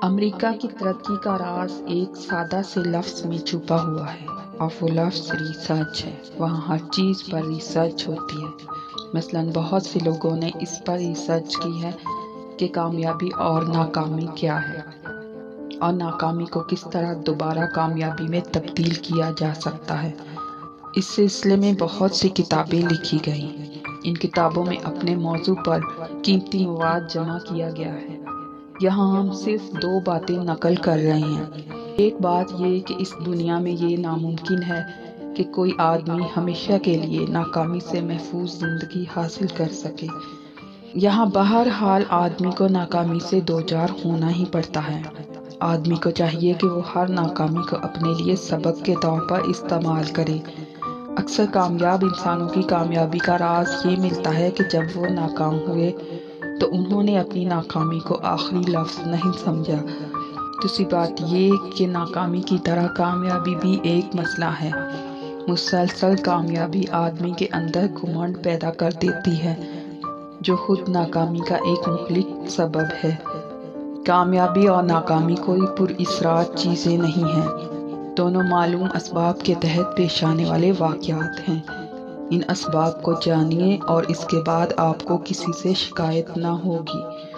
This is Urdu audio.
امریکہ کی ترقی کا راز ایک سادہ سے لفظ میں چھپا ہوا ہے اور وہ لفظ ریسرچ ہے۔ وہاں ہر چیز پر ریسرچ ہوتی ہے۔ مثلاً بہت سے لوگوں نے اس پر ریسرچ کی ہے کہ کامیابی اور ناکامی کیا ہے اور ناکامی کو کس طرح دوبارہ کامیابی میں تبدیل کیا جا سکتا ہے۔ اس سلسلے میں بہت سی کتابیں لکھی گئیں۔ ان کتابوں میں اپنے موضوع پر قیمتی مواد جمع کیا گیا ہے۔ یہاں ہم صرف دو باتیں نقل کر رہے ہیں۔ ایک بات یہ کہ اس دنیا میں یہ ناممکن ہے کہ کوئی آدمی ہمیشہ کے لیے ناکامی سے محفوظ زندگی حاصل کر سکے۔ یہاں بہرحال آدمی کو ناکامی سے دوچار ہونا ہی پڑتا ہے۔ آدمی کو چاہیے کہ وہ ہر ناکامی کو اپنے لیے سبق کے طور پر استعمال کرے۔ اکثر کامیاب انسانوں کی کامیابی کا راز یہ ملتا ہے کہ جب وہ ناکام ہوئے تو انہوں نے اپنی ناکامی کو آخری لفظ نہیں سمجھا۔ دوسری بات یہ کہ ناکامی کی طرح کامیابی بھی ایک مسئلہ ہے۔ مسلسل کامیابی آدمی کے اندر گھمنڈ پیدا کر دیتی ہے جو خود ناکامی کا ایک مہلک سبب ہے۔ کامیابی اور ناکامی کوئی پراسرار چیزیں نہیں ہیں۔ دونوں معلوم اسباب کے تحت پیش آنے والے واقعات ہیں۔ ان اسباب کو جانیے اور اس کے بعد آپ کو کسی سے شکایت نہ ہوگی۔